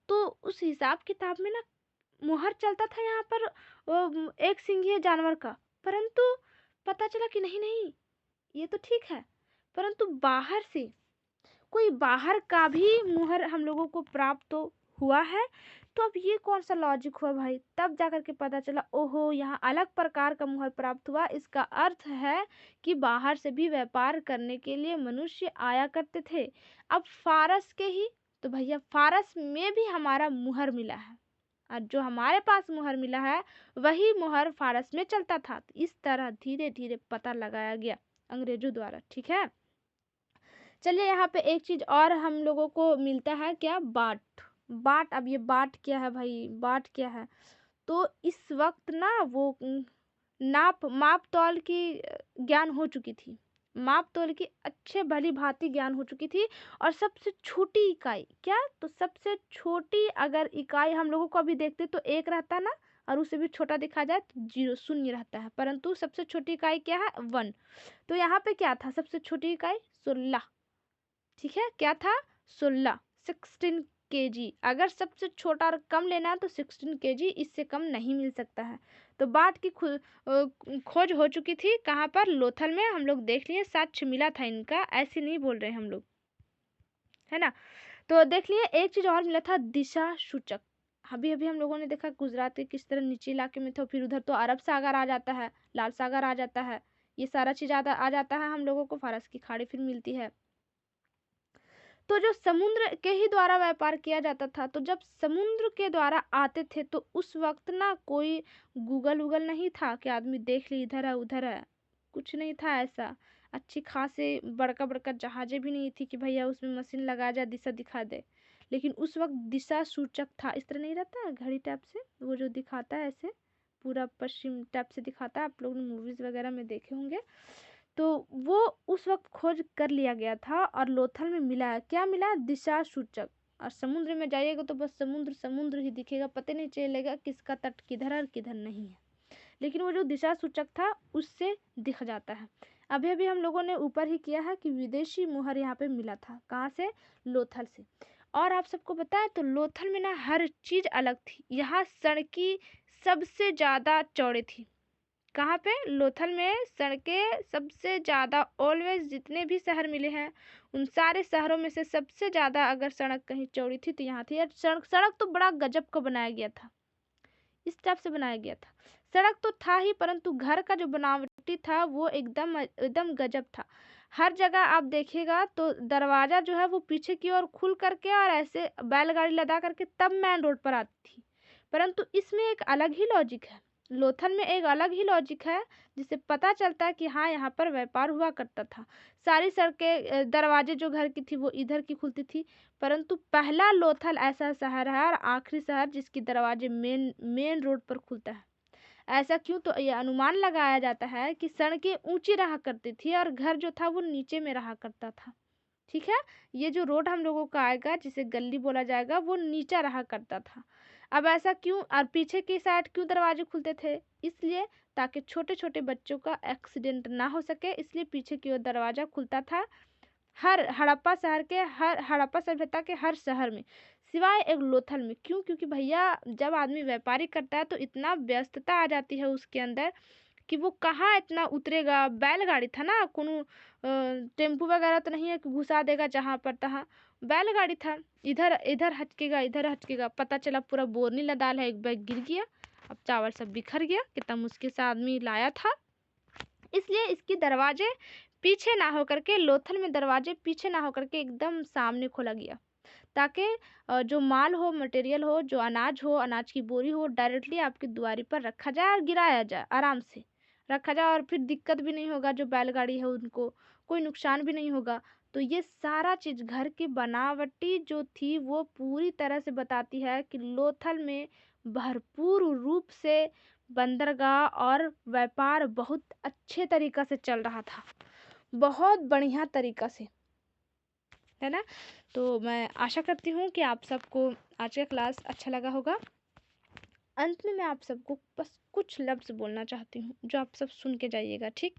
तो उस हिसाब किताब में ना मुहर चलता था यहाँ पर एक सिंघीय जानवर का, परंतु पता चला कि नहीं नहीं, ये तो ठीक है, परंतु बाहर से कोई बाहर का भी मुहर हम लोगों को प्राप्त तो हुआ है। तो अब ये कौन सा लॉजिक हुआ भाई? तब जाकर के पता चला, ओहो, यहाँ अलग प्रकार का मुहर प्राप्त हुआ। इसका अर्थ है कि बाहर से भी व्यापार करने के लिए मनुष्य आया करते थे। अब फारस के ही, तो भैया फारस में भी हमारा मुहर मिला है, और जो हमारे पास मुहर मिला है वही मुहर फारस में चलता था। तो इस तरह धीरे धीरे पता लगाया गया अंग्रेजों द्वारा। ठीक है, चलिए यहाँ पे एक चीज और हम लोगों को मिलता है, क्या? बाट। बाट, अब ये बाट क्या है भाई? बाट क्या है? तो इस वक्त ना वो माप तौल की ज्ञान हो चुकी थी, माप तौल की अच्छे भली भांति ज्ञान हो चुकी थी। और सबसे छोटी इकाई क्या? तो सबसे छोटी अगर इकाई हम लोगों को अभी देखते तो एक रहता ना, और उससे भी छोटा देखा जाए तो 0, शून्य रहता है, परंतु सबसे छोटी इकाई क्या है? 1। तो यहाँ पे क्या था? सबसे छोटी इकाई 16। ठीक है, क्या था? 16 16 kg। अगर सबसे छोटा और कम लेना है तो 16 kg, इससे कम नहीं मिल सकता है। तो बाट की खोज हो चुकी थी, कहाँ पर? लोथल में। हम लोग देख लिए, साक्ष्य मिला था इनका, ऐसे नहीं बोल रहे हम लोग, है ना। तो देख लिए, एक चीज और मिला था, दिशा सूचक। अभी अभी हम लोगों ने देखा गुजरात के किस तरह निचले इलाके में था, फिर उधर तो अरब सागर आ जाता है, लाल सागर आ जाता है, ये सारा चीज आ जाता है हम लोगों को, फारस की खाड़ी फिर मिलती है। तो जो समुद्र के ही द्वारा व्यापार किया जाता था, तो जब समुद्र के द्वारा आते थे तो उस वक्त ना कोई गूगल वूगल नहीं था कि आदमी देख ली इधर है उधर है, कुछ नहीं था ऐसा। अच्छी खासे बड़का बड़का जहाजें भी नहीं थी कि भैया उसमें मशीन लगा जा दिशा दिखा दे, लेकिन उस वक्त दिशा सूचक था। इस तरह नहीं रहता है घड़ी टाइप से, वो जो दिखाता है ऐसे पूरा पश्चिम टाइप से दिखाता है, आप लोग ने मूवीज वगैरह में देखे होंगे। तो वो उस वक्त खोज कर लिया गया था और लोथल में मिला है। क्या मिला? दिशा सूचक। और समुद्र में जाइएगा तो बस समुद्र समुद्र ही दिखेगा, पता नहीं चलेगा किसका तट किधर है और किधर नहीं है, लेकिन वो जो दिशा सूचक था उससे दिख जाता है। अभी अभी हम लोगों ने ऊपर ही किया है कि विदेशी मोहर यहाँ पे मिला था। कहाँ से? लोथल से। और आप सबको बताएं तो लोथल में ना हर चीज अलग थी। यहाँ सड़की सबसे ज्यादा चौड़ी थी। कहाँ पे? लोथल में सड़कें सबसे ज़्यादा, ऑलवेज जितने भी शहर मिले हैं उन सारे शहरों में से सबसे ज़्यादा अगर सड़क कहीं चौड़ी थी तो यहाँ थी। और सड़क सड़क तो बड़ा गजब का बनाया गया था, इस टाइप से बनाया गया था। सड़क तो था ही, परंतु घर का जो बनावटी था वो एकदम एकदम गजब था। हर जगह आप देखिएगा तो दरवाज़ा जो है वो पीछे की ओर खुल करके और ऐसे बैलगाड़ी लदा करके तब मेन रोड पर आती थी। परंतु इसमें एक अलग ही लॉजिक है, लोथल में एक अलग ही लॉजिक है, जिससे पता चलता है कि हाँ यहाँ पर व्यापार हुआ करता था। सारी सड़कें दरवाजे जो घर की थी वो इधर की खुलती थी, परंतु पहला लोथल ऐसा शहर है और आखिरी शहर जिसकी दरवाजे मेन रोड पर खुलता है। ऐसा क्यों? तो ये अनुमान लगाया जाता है कि सड़कें ऊंची रहा करती थी और घर जो था वो नीचे में रहा करता था। ठीक है, ये जो रोड हम लोगों का आएगा जिसे गली बोला जाएगा वो नीचा रहा करता था। अब ऐसा क्यों? और पीछे की साइड क्यों दरवाजे खुलते थे? इसलिए ताकि छोटे छोटे बच्चों का एक्सीडेंट ना हो सके, इसलिए पीछे की ओर दरवाजा खुलता था हर हड़प्पा सभ्यता के हर शहर में, सिवाय एक लोथल में। क्यों? क्योंकि भैया जब आदमी व्यापारी करता है तो इतना व्यस्तता आ जाती है उसके अंदर कि वो कहाँ इतना उतरेगा। बैलगाड़ी था ना, कोनो टेम्पू वगैरह तो नहीं है कि घुसा देगा जहाँ पर तहाँ। बैलगाड़ी था, इधर इधर हटकेगा इधर हटकेगा, पता चला पूरा बोरनी लदाल है, एक बैग गिर गया, अब चावल सब बिखर गया। कितना मुश्किल से आदमी लाया था। इसलिए इसकी दरवाजे पीछे ना होकर के, लोथल में दरवाजे पीछे ना होकर के एकदम सामने खोला गया, ताकि जो माल हो, मटेरियल हो, जो अनाज हो, अनाज की बोरी हो, डायरेक्टली आपकी दुआरी पर रखा जाए और गिराया जाए, आराम से रखा जाए, और फिर दिक्कत भी नहीं होगा जो बैलगाड़ी है उनको, कोई नुकसान भी नहीं होगा। तो ये सारा चीज़ घर की बनावटी जो थी वो पूरी तरह से बताती है कि लोथल में भरपूर रूप से बंदरगाह और व्यापार बहुत अच्छे तरीक़ा से चल रहा था, बहुत बढ़िया तरीक़ा से, है ना। तो मैं आशा करती हूँ कि आप सबको आज का क्लास अच्छा लगा होगा। अंत में मैं आप सबको बस कुछ लफ्ज़ बोलना चाहती हूँ जो आप सब सुन के जाइएगा, ठीक?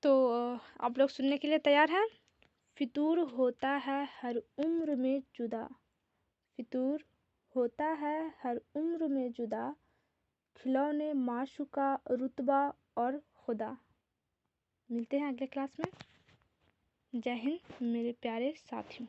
तो आप लोग सुनने के लिए तैयार हैं? फितूर होता है हर उम्र में जुदा, फितूर होता है हर उम्र में जुदा, खिलौने माशूका रुतबा और खुदा। मिलते हैं अगले क्लास में। जय हिंद मेरे प्यारे साथियों।